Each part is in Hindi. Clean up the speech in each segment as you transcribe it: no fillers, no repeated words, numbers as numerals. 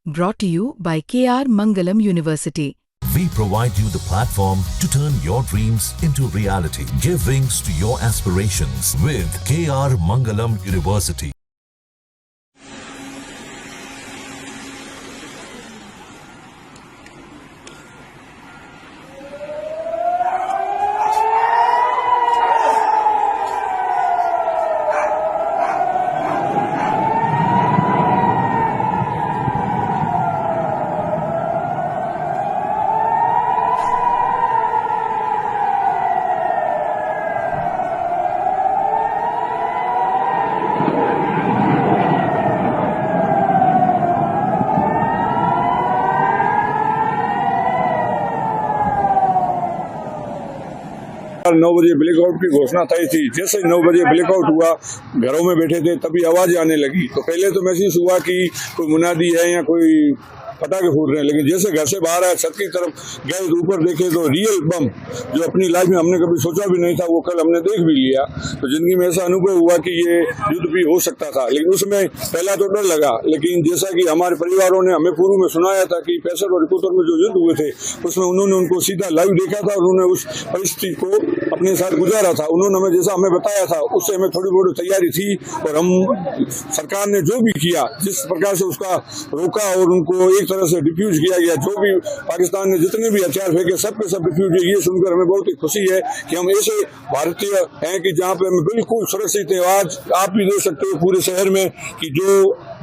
Brought to you by KR Mangalam University. We provide you the platform to turn your dreams into reality. Give wings to your aspirations with KR Mangalam University. कल 9 बजे ब्लैकआउट की घोषणा थी थी। जैसे 9 बजे ब्लैकआउट हुआ, घरों में बैठे थे, तभी आवाज आने लगी। तो पहले तो महसूस हुआ कि कोई मुनादी है या कोई पटाखे फूट रहे हैं, लेकिन जैसे घर से बाहर आए, छत की तरफ गए तो ऊपर देखे तो रियल बम, जो अपनी लाइफ में हमने कभी सोचा भी नहीं था, वो कल हमने देख भी लिया। तो जिंदगी में ऐसा अनुभव हुआ कि ये युद्ध भी हो सकता था। लेकिन उसमें पहला तो डर लगा, लेकिन जैसा कि हमारे परिवारों ने हमें पूर्व में सुनाया था कि 65 और 71 में जो युद्ध हुए थे, उसमें उन्होंने उनको सीधा लाइव देखा था और उन्होंने उस परिस्थिति को अपने साथ गुजारा था। उन्होंने हमें जैसा हमें बताया था, उससे हमें थोड़ी बहुत तैयारी थी और हम सरकार ने जो भी किया, जिस प्रकार से उसका रोका और उनको एक तरह से डिफ्यूज किया गया, जो भी पाकिस्तान ने जितने भी हथियार फेंके सबके सब डिफ्यूज हुए। ये सुनकर हमें बहुत ही खुशी है कि हम ऐसे भारतीय हैं कि जहाँ पे हम बिल्कुल सुरक्षित है। आज आप भी देख सकते हो पूरे शहर में कि जो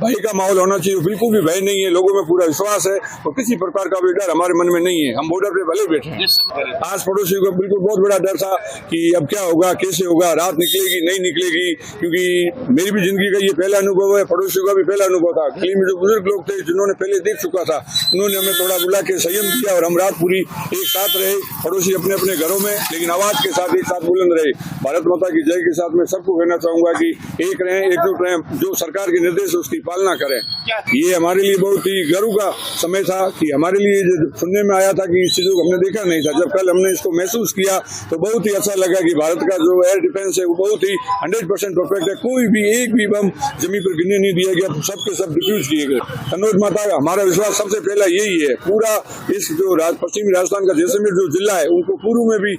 भय का माहौल होना चाहिए, बिल्कुल भी भय नहीं है। लोगों में पूरा विश्वास है और किसी प्रकार का भी डर हमारे मन में नहीं है। हम बॉर्डर पे भले बैठे हैं। आज पड़ोसियों को बिल्कुल बहुत बड़ा डर था कि अब क्या होगा, कैसे होगा, रात निकलेगी नहीं निकलेगी, क्योंकि मेरी भी जिंदगी का ये पहला अनुभव है, पड़ोसियों का भी पहला अनुभव था। गली में जो बुजुर्ग लोग थे जिन्होंने पहले देख चुका था, उन्होंने हमें थोड़ा बुला के संयम किया और हम रात पूरी एक साथ रहे, पड़ोसी अपने अपने घरों में, लेकिन आवाज के साथ एक साथ बुलंद रहे। भारत माता की जय के साथ मैं सबको कहना चाहूंगा कि एक रहें, एकजुट रहें, जो सरकार के निर्देश है उसकी पालना करें। ये हमारे लिए बहुत ही गर्व का समय था कि हमारे लिए सुनने में आया था कि इस चीजों को हमने देखा नहीं था। जब कल हमने इसको महसूस किया तो बहुत ही अच्छा लगा कि भारत का जो एयर डिफेंस है वो बहुत ही 100% परफेक्ट है। कोई भी एक भी बम जमीन पर गिरने नहीं दिया गया, सबके सब डिफ्यूज किए गए। कन्नौज माता का हमारा विश्वास सबसे पहला यही है। पूरा इस जो पश्चिमी राजस्थान का जैसलमेर जो जिला है, उनको पूर्व में भी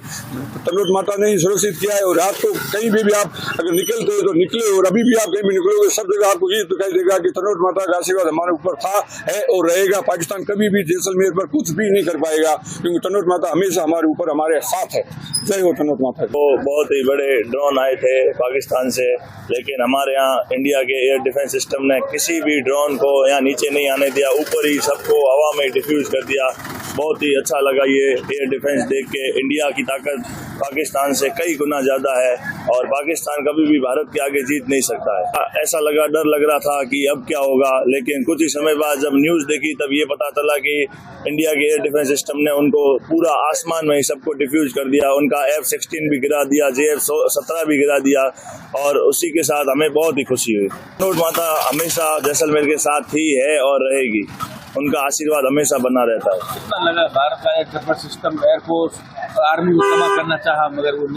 कन्नौज माता ने ही सुरक्षित किया है। और रात को कहीं भी आप अगर निकलते हो तो निकले, और अभी भी आप कहीं भी निकलोगे, सब जगह आपको ये दिखाई देगा कि कन्नौज माता का आशीर्वाद हमारे ऊपर था, है और रहेगा। पाकिस्तान कभी भी जैसलमेर पर कुछ भी नहीं कर पाएगा, क्योंकि कन्नौज माता हमेशा हमारे ऊपर हमारे साथ है। जय हो कन्नौज माता। तो बहुत ही बड़े ड्रोन आए थे पाकिस्तान से, लेकिन हमारे यहाँ इंडिया के एयर डिफेंस सिस्टम ने किसी भी ड्रोन को यहाँ नीचे नहीं आने दिया, ऊपर ही सबको हवा में डिफ्यूज कर दिया। बहुत ही अच्छा लगा ये एयर डिफेंस देख के। इंडिया की ताकत पाकिस्तान से कई गुना ज्यादा है और पाकिस्तान कभी भी भारत के आगे जीत नहीं सकता है। ऐसा लगा, डर लग रहा था कि अब क्या होगा, लेकिन कुछ ही समय बाद जब न्यूज देखी तब ये पता चला कि इंडिया के एयर डिफेंस सिस्टम ने उनको पूरा आसमान में ही सबको डिफ्यूज कर दिया। उनका F-16 भी गिरा दिया, JF-17 भी गिरा दिया और उसी के साथ हमें बहुत ही खुशी हुई। कन्नौज माता हमेशा जैसलमेर के साथ ही है और रहेगी, उनका आशीर्वाद हमेशा बना रहता है। कितना लगा भारत का air defence system, air force, army को जमा करना चाहा मगर वो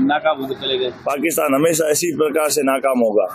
नाकाम होकर चले गए। पाकिस्तान हमेशा इसी प्रकार से नाकाम होगा।